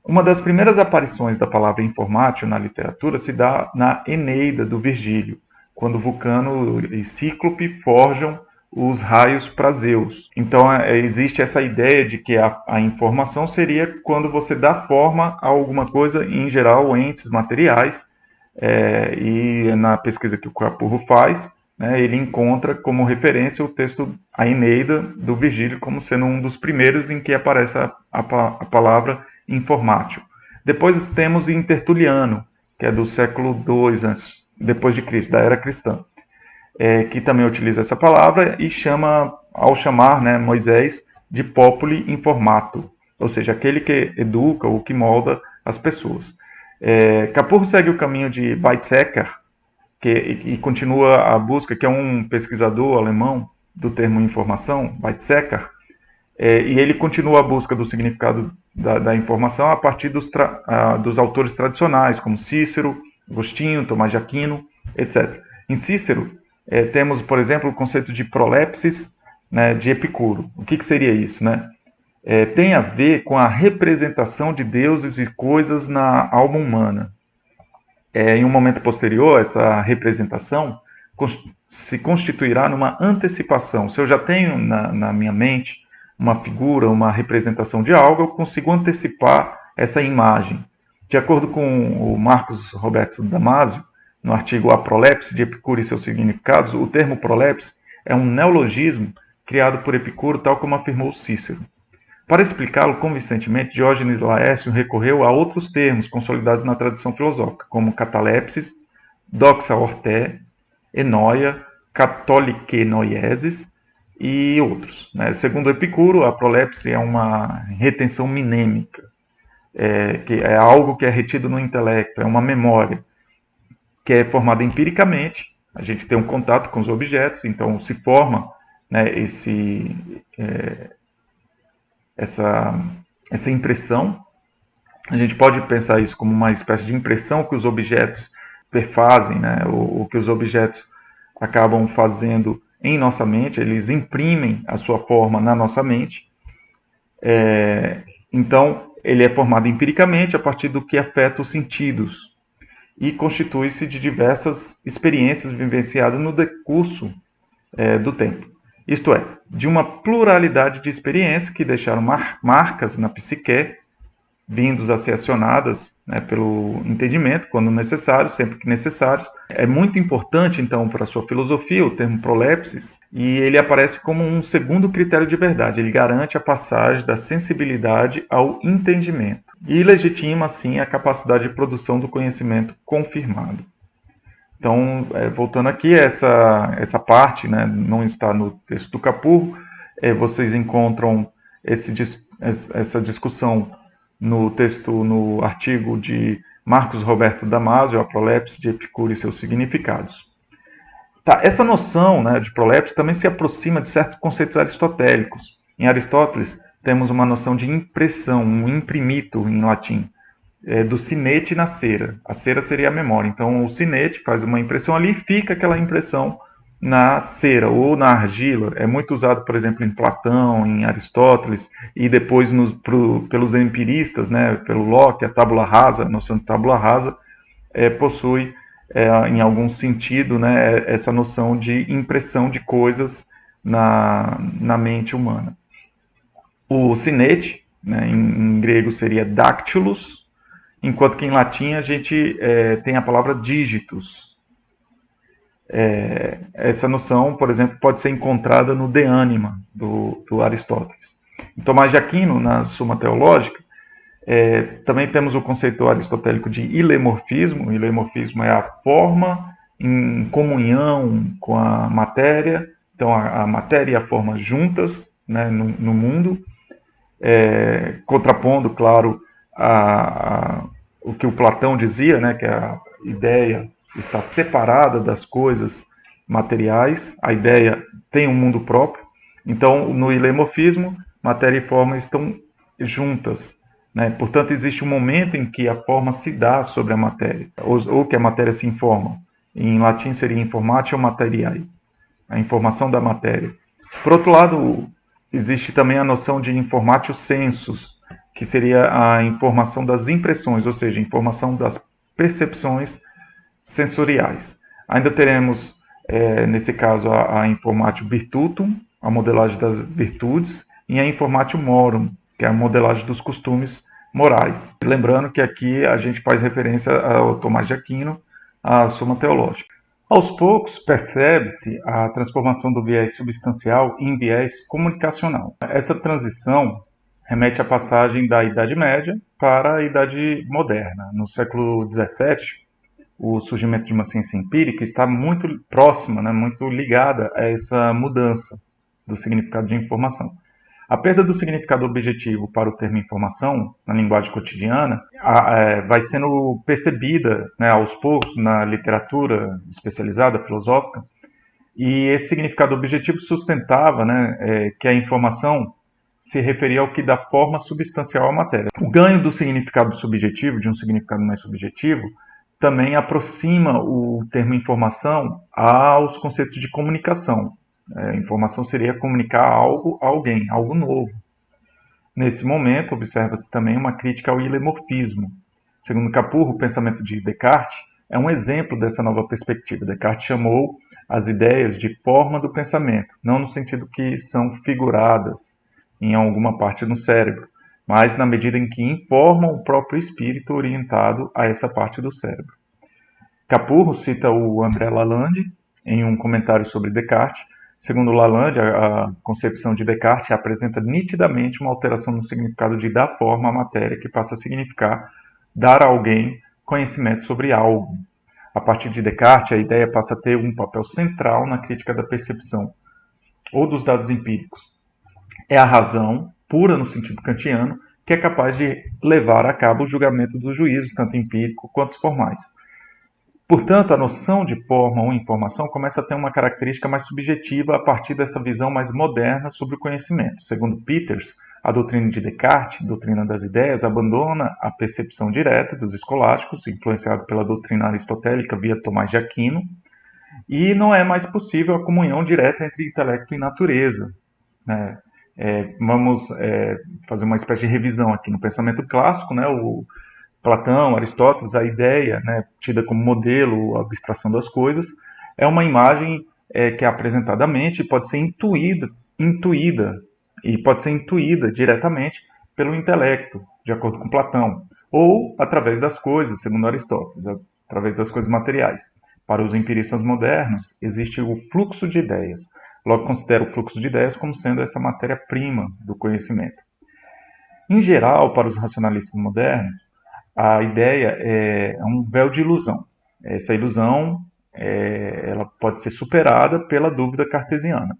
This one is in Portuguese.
Uma das primeiras aparições da palavra informátil na literatura se dá na Eneida, do Virgílio, quando Vulcano e Cíclope forjam os raios para Zeus. Então existe essa ideia de que a informação seria quando você dá forma a alguma coisa, em geral entes materiais, e na pesquisa que o Capurro faz, né, ele encontra como referência o texto A Eneida, do Virgílio, como sendo um dos primeiros em que aparece a palavra informátil. Depois temos em Tertuliano, que é do século II depois de Cristo, da era cristã, que também utiliza essa palavra e chama, ao chamar, né, Moisés de populi informato, ou seja, aquele que educa ou que molda as pessoas. Capurro segue o caminho de Weizsäcker, e continua a busca, que é um pesquisador alemão do termo informação, Weizsäcker, e ele continua a busca do significado da informação a partir dos autores tradicionais, como Cícero, Agostinho, Tomás de Aquino, etc. Em Cícero, temos, por exemplo, o conceito de prolepsis, né, de Epicuro. O que seria isso? Né? Tem a ver com a representação de deuses e coisas na alma humana. Em um momento posterior, essa representação se constituirá numa antecipação. Se eu já tenho na minha mente uma figura, uma representação de algo, eu consigo antecipar essa imagem. De acordo com o Marcos Roberto Damasio, no artigo A Prolepse de Epicuro e seus significados, o termo prolepse é um neologismo criado por Epicuro, tal como afirmou Cícero. Para explicá-lo convincentemente, Diógenes Laércio recorreu a outros termos consolidados na tradição filosófica, como catalepsis, doxa orté, enóia, catoliquenoieses e outros. Né? Segundo Epicuro, a prolepse é uma retenção mnêmica, que é algo que é retido no intelecto, é uma memória, que é formada empiricamente, a gente tem um contato com os objetos, então se forma, né, essa impressão. A gente pode pensar isso como uma espécie de impressão que os objetos perfazem, né? O que os objetos acabam fazendo em nossa mente, eles imprimem a sua forma na nossa mente. Então, ele é formado empiricamente a partir do que afeta os sentidos e constitui-se de diversas experiências vivenciadas no decurso do tempo. Isto é, de uma pluralidade de experiências que deixaram marcas na psique, vindos a ser acionadas, né, pelo entendimento, quando necessário, sempre que necessário. É muito importante, então, para a sua filosofia, o termo prolepsis, e ele aparece como um segundo critério de verdade. Ele garante a passagem da sensibilidade ao entendimento e legitima, assim, a capacidade de produção do conhecimento confirmado. Então, voltando aqui, essa parte, né, não está no texto do Capurro, vocês encontram essa discussão no texto, no artigo de Marcos Roberto Damasio, A Prolepse de Epicuro e seus significados. Tá, essa noção, né, de prolepse também se aproxima de certos conceitos aristotélicos. Em Aristóteles, temos uma noção de impressão, um imprimito em latim, do sinete na cera. A cera seria a memória. Então, o sinete faz uma impressão ali e fica aquela impressão na cera ou na argila. É muito usado, por exemplo, em Platão, em Aristóteles, e depois pelos empiristas, né, pelo Locke, a tábula rasa, a noção de tábula rasa, possui, em algum sentido, né, essa noção de impressão de coisas na mente humana. O sinete, né, em grego, seria dactylus, enquanto que em latim a gente tem a palavra dígitos. Essa noção, por exemplo, pode ser encontrada no De Anima, do Aristóteles. Em Tomás de Aquino, na Suma Teológica, também temos o conceito aristotélico de ilemorfismo. O ilemorfismo é a forma em comunhão com a matéria, então a matéria e a forma juntas, né, no mundo, contrapondo, claro, o que o Platão dizia, né, que a ideia está separada das coisas materiais, a ideia tem um mundo próprio. Então, no ilemorfismo, matéria e forma estão juntas, né? Portanto, existe um momento em que a forma se dá sobre a matéria, ou que a matéria se informa. Em latim seria informatio materiae, a informação da matéria. Por outro lado, existe também a noção de informatio sensus, que seria a informação das impressões, ou seja, a informação das percepções sensoriais. Ainda teremos, nesse caso, a Informatio Virtutum, a modelagem das virtudes, e a Informatio Morum, que é a modelagem dos costumes morais. Lembrando que aqui a gente faz referência ao Tomás de Aquino, à Suma Teológica. Aos poucos, percebe-se a transformação do viés substancial em viés comunicacional. Essa transição remete à passagem da Idade Média para a Idade Moderna. No século XVII, o surgimento de uma ciência empírica está muito próxima, muito ligada a essa mudança do significado de informação. A perda do significado objetivo para o termo informação, na linguagem cotidiana, vai sendo percebida aos poucos na literatura especializada, filosófica, e esse significado objetivo sustentava que a informação se referia ao que dá forma substancial à matéria. O ganho do significado subjetivo, de um significado mais subjetivo, também aproxima o termo informação aos conceitos de comunicação. Informação seria comunicar algo a alguém, algo novo. Nesse momento, observa-se também uma crítica ao ilemorfismo. Segundo Capurro, o pensamento de Descartes é um exemplo dessa nova perspectiva. Descartes chamou as ideias de forma do pensamento, não no sentido que são figuradas em alguma parte do cérebro, mas na medida em que informam o próprio espírito orientado a essa parte do cérebro. Capurro cita o André Lalande em um comentário sobre Descartes. Segundo Lalande, a concepção de Descartes apresenta nitidamente uma alteração no significado de dar forma à matéria, que passa a significar dar a alguém conhecimento sobre algo. A partir de Descartes, a ideia passa a ter um papel central na crítica da percepção ou dos dados empíricos. É a razão, pura no sentido kantiano, que é capaz de levar a cabo o julgamento do juízo, tanto empírico quanto os formais. Portanto, a noção de forma ou informação começa a ter uma característica mais subjetiva a partir dessa visão mais moderna sobre o conhecimento. Segundo Peters, a doutrina de Descartes, doutrina das ideias, abandona a percepção direta dos escolásticos, influenciado pela doutrina aristotélica via Tomás de Aquino, e não é mais possível a comunhão direta entre intelecto e natureza. Vamos fazer uma espécie de revisão aqui. No pensamento clássico, o Platão, Aristóteles, a ideia, tida como modelo, a abstração das coisas, é uma imagem que é apresentada à mente e pode ser intuída e pode ser intuída diretamente pelo intelecto, de acordo com Platão, ou através das coisas, segundo Aristóteles, através das coisas materiais. Para os empiristas modernos, existe o fluxo de ideias. Logo, considero o fluxo de ideias como sendo essa matéria-prima do conhecimento. Em geral, para os racionalistas modernos, a ideia é um véu de ilusão. Essa ilusão ela pode ser superada pela dúvida cartesiana.